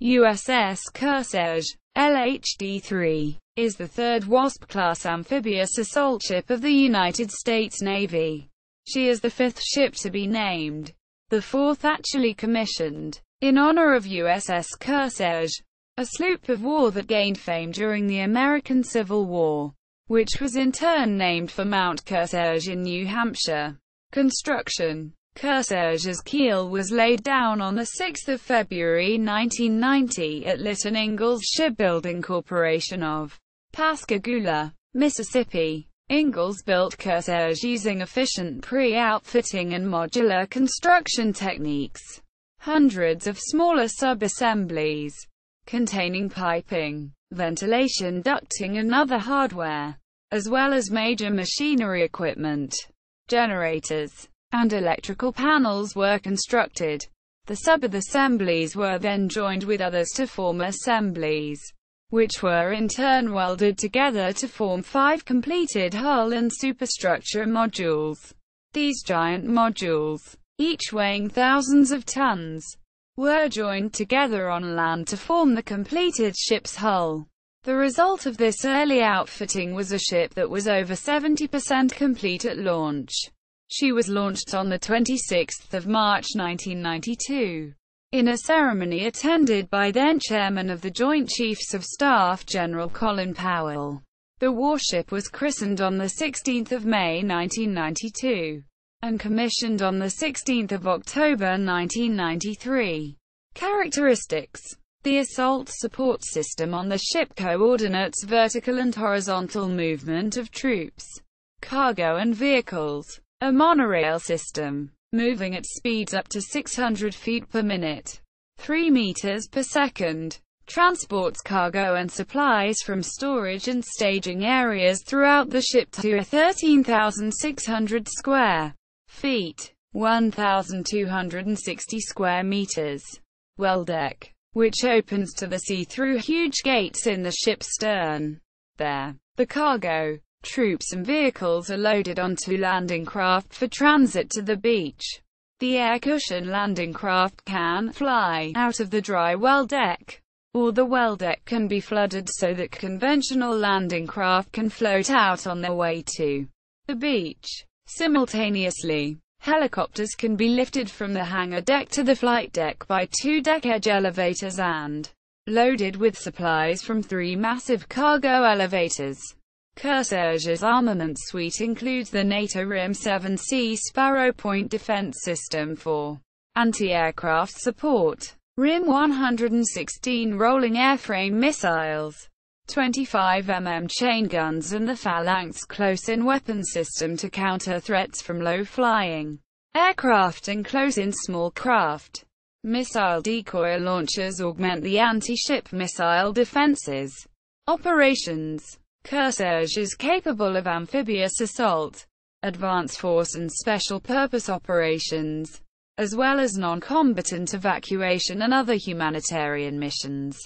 USS Kearsarge, LHD-3, is the third Wasp-class amphibious assault ship of the United States Navy. She is the fifth ship to be named, the fourth actually commissioned, in honor of USS Kearsarge, a sloop-of-war that gained fame during the American Civil War, which was in turn named for Mount Kearsarge in New Hampshire. Construction. Kearsarge's keel was laid down on 6 February 1990 at Litton Ingalls Shipbuilding Corporation of Pascagoula, Mississippi. Ingalls built Kearsarge using efficient pre-outfitting and modular construction techniques. Hundreds of smaller sub-assemblies, containing piping, ventilation ducting and other hardware, as well as major machinery equipment, generators, and electrical panels were constructed. The sub-assemblies were then joined with others to form assemblies, which were in turn welded together to form 5 completed hull and superstructure modules. These giant modules, each weighing thousands of tons, were joined together on land to form the completed ship's hull. The result of this early outfitting was a ship that was over 70% complete at launch. She was launched on 26 March 1992, in a ceremony attended by then-Chairman of the Joint Chiefs of Staff General Colin Powell. The warship was christened on 16 May 1992, and commissioned on 16 October 1993. Characteristics. The assault support system on the ship coordinates vertical and horizontal movement of troops, cargo and vehicles. A monorail system, moving at speeds up to 600 feet per minute, 3 meters per second, transports cargo and supplies from storage and staging areas throughout the ship to 13,600 square feet, 1,260 square meters. Well deck, which opens to the sea through huge gates in the ship's stern. There, the cargo, troops and vehicles are loaded onto landing craft for transit to the beach. The air cushion landing craft can fly out of the dry well deck, or the well deck can be flooded so that conventional landing craft can float out on their way to the beach. Simultaneously, helicopters can be lifted from the hangar deck to the flight deck by 2 deck edge elevators and loaded with supplies from 3 massive cargo elevators. Kearsarge's armament suite includes the NATO RIM-7C Sparrow Point Defense System for anti-aircraft support, RIM-116 rolling airframe missiles, 25mm chain guns and the Phalanx close-in weapon system to counter threats from low-flying aircraft and close-in small craft. Missile decoy launchers augment the anti-ship missile defenses. Operations. Kearsarge is capable of amphibious assault, advanced force and special purpose operations, as well as non-combatant evacuation and other humanitarian missions.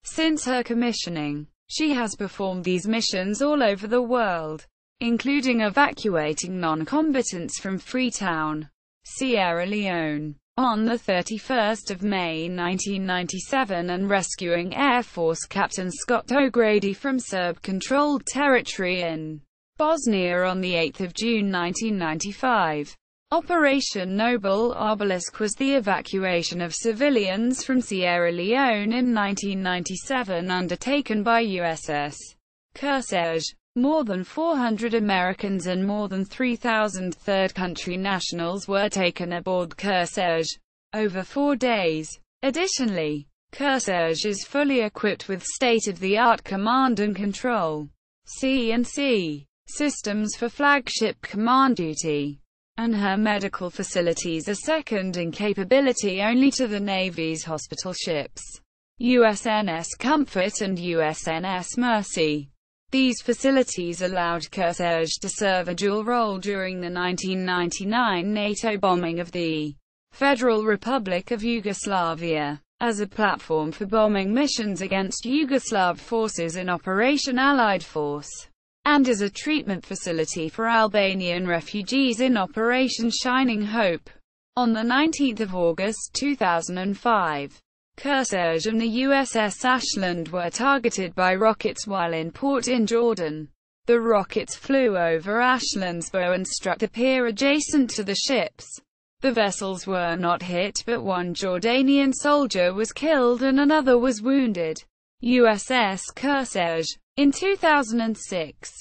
Since her commissioning, she has performed these missions all over the world, including evacuating non-combatants from Freetown, Sierra Leone, on 31 May 1997 and rescuing Air Force Captain Scott O'Grady from Serb-controlled territory in Bosnia on 8 June 1995. Operation Noble Obelisk was the evacuation of civilians from Sierra Leone in 1997 undertaken by USS Kearsarge. More than 400 Americans and more than 3,000 third-country nationals were taken aboard Kearsarge over 4 days. Additionally, Kearsarge is fully equipped with state-of-the-art command and control (C&C) systems for flagship command duty, and her medical facilities are second in capability only to the Navy's hospital ships, USNS Comfort and USNS Mercy. These facilities allowed Kearsarge to serve a dual role during the 1999 NATO bombing of the Federal Republic of Yugoslavia, as a platform for bombing missions against Yugoslav forces in Operation Allied Force, and as a treatment facility for Albanian refugees in Operation Shining Hope. On 19 August 2005, Kearsarge and the USS Ashland were targeted by rockets while in port in Jordan. The rockets flew over Ashland's bow and struck the pier adjacent to the ships. The vessels were not hit, but one Jordanian soldier was killed and another was wounded. USS Kearsarge, in 2006,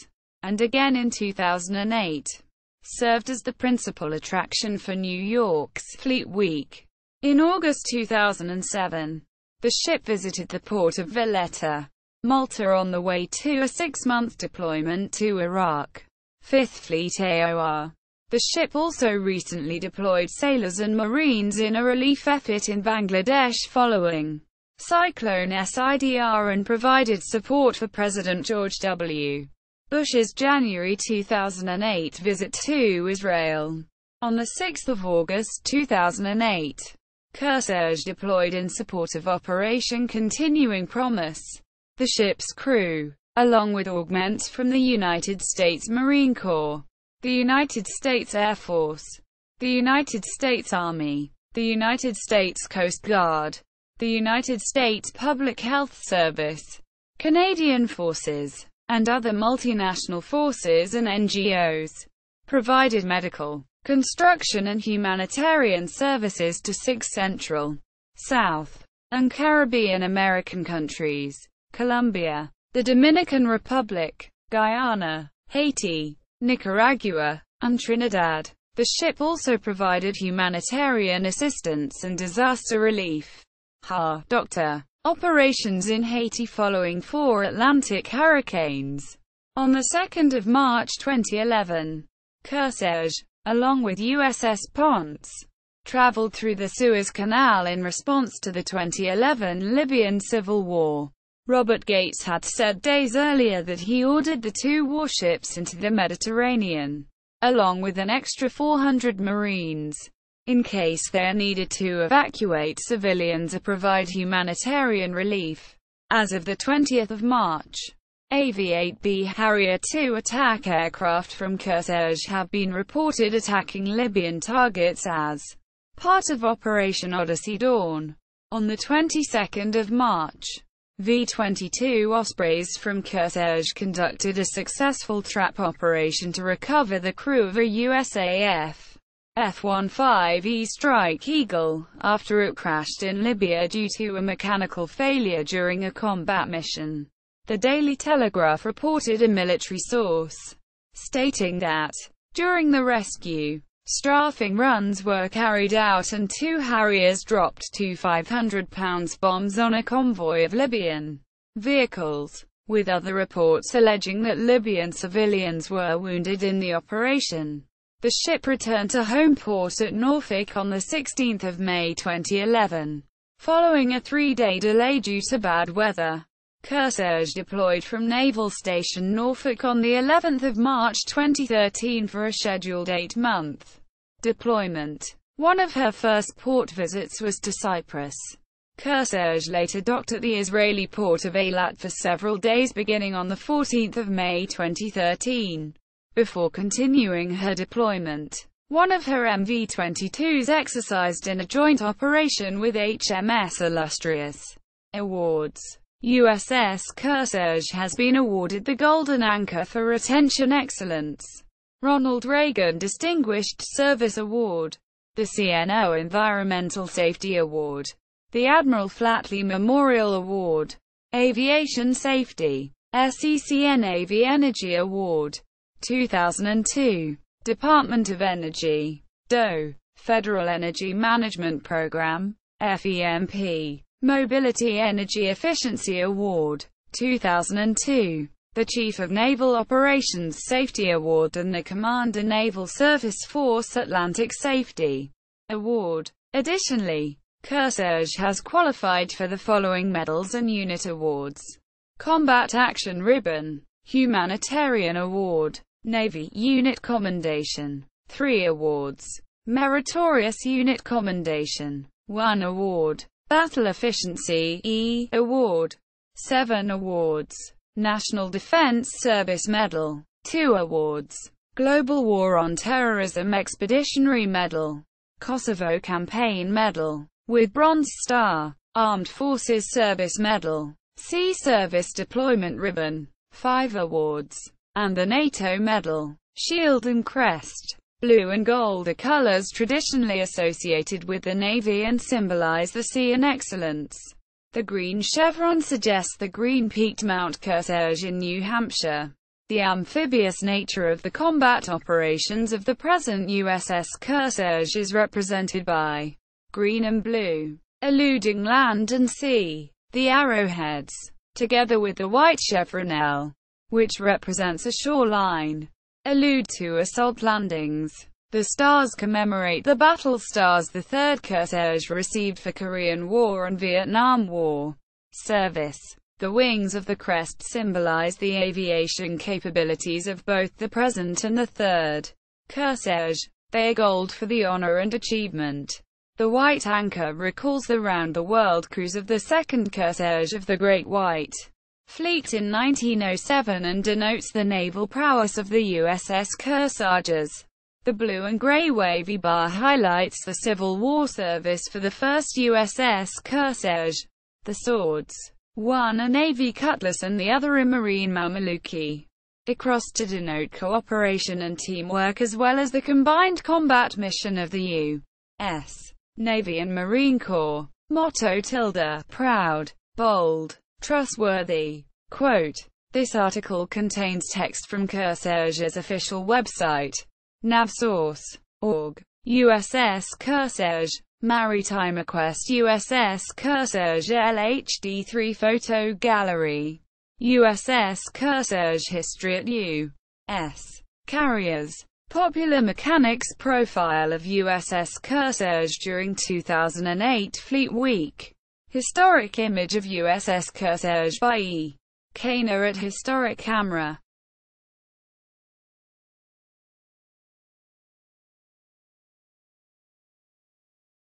and again in 2008, served as the principal attraction for New York's Fleet Week. In August 2007, the ship visited the port of Valletta, Malta on the way to a 6-month deployment to Iraq. 5th Fleet AOR. The ship also recently deployed sailors and Marines in a relief effort in Bangladesh following Cyclone Sidr and provided support for President George W. Bush's January 2008 visit to Israel. On 6 August 2008, Kearsarge deployed in support of Operation Continuing Promise. The ship's crew, along with augments from the United States Marine Corps, the United States Air Force, the United States Army, the United States Coast Guard, the United States Public Health Service, Canadian Forces, and other multinational forces and NGOs, provided medical, construction and humanitarian services to 6 Central, South, and Caribbean American countries: Colombia, the Dominican Republic, Guyana, Haiti, Nicaragua, and Trinidad. The ship also provided humanitarian assistance and disaster relief Dr. operations in Haiti following 4 Atlantic hurricanes. On 2 March 2011, Kearsarge, along with USS Ponce, traveled through the Suez Canal in response to the 2011 Libyan civil war. Robert Gates had said days earlier that he ordered the 2 warships into the Mediterranean, along with an extra 400 Marines, in case they are needed to evacuate civilians or provide humanitarian relief. As of 20 March, AV-8B Harrier II attack aircraft from Kearsarge have been reported attacking Libyan targets as part of Operation Odyssey Dawn. On the 22nd of March, V-22 Ospreys from Kearsarge conducted a successful trap operation to recover the crew of a USAF F-15E Strike Eagle, after it crashed in Libya due to a mechanical failure during a combat mission. The Daily Telegraph reported a military source stating that, during the rescue, strafing runs were carried out and 2 Harriers dropped 2 500-pound bombs on a convoy of Libyan vehicles, with other reports alleging that Libyan civilians were wounded in the operation. The ship returned to home port at Norfolk on 16 May 2011, following a 3-day delay due to bad weather. Kearsarge deployed from Naval Station Norfolk on the 11th of March 2013 for a scheduled 8-month deployment. One of her first port visits was to Cyprus. Kearsarge later docked at the Israeli port of Eilat for several days beginning on 14 May 2013, before continuing her deployment. One of her MV-22s exercised in a joint operation with HMS Illustrious. Awards. USS Kearsarge has been awarded the Golden Anchor for Retention Excellence, Ronald Reagan Distinguished Service Award, the CNO Environmental Safety Award, the Admiral Flatley Memorial Award, Aviation Safety, SCCNAV Energy Award, 2002, Department of Energy, DOE, Federal Energy Management Program, FEMP, Mobility Energy Efficiency Award, 2002, the Chief of Naval Operations Safety Award and the Commander Naval Surface Force Atlantic Safety Award. Additionally, Kearsarge has qualified for the following medals and unit awards: Combat Action Ribbon, Humanitarian Award, Navy Unit Commendation, 3 awards, Meritorious Unit Commendation, 1 award, Battle Efficiency E Award, 7 awards, National Defense Service Medal, 2 awards, Global War on Terrorism Expeditionary Medal, Kosovo Campaign Medal, with Bronze Star, Armed Forces Service Medal, Sea Service Deployment Ribbon, 5 awards, and the NATO Medal. Shield and crest. Blue and gold are colors traditionally associated with the Navy and symbolize the sea and excellence. The green chevron suggests the green-peaked Mount Kearsarge in New Hampshire. The amphibious nature of the combat operations of the present USS Kearsarge is represented by green and blue, eluding land and sea. The arrowheads, together with the white chevron L, which represents a shoreline, allude to assault landings. The stars commemorate the battle stars the third Kearsarge received for Korean War and Vietnam War service. The wings of the crest symbolize the aviation capabilities of both the present and the third Kearsarge. They are gold for the honor and achievement. The white anchor recalls the round-the-world cruise of the second Kearsarge of the Great White Fleet in 1907 and denotes the naval prowess of the USS Kearsarges. The blue and gray wavy bar highlights the Civil War service for the first USS Kearsarge. The swords, one a Navy cutlass and the other a Marine mameluke, are crossed to denote cooperation and teamwork as well as the combined combat mission of the U.S. Navy and Marine Corps. Motto: proud, bold, trustworthy. Quote: this article contains text from Kearsarge's official website. Navsource.org. USS Kearsarge. Maritimequest USS Kearsarge LHD-3 Photo Gallery. USS Kearsarge History at U.S. Carriers. Popular Mechanics Profile of USS Kearsarge during 2008 Fleet Week. Historic image of USS Kearsarge by E. Kaner at Historic Camera.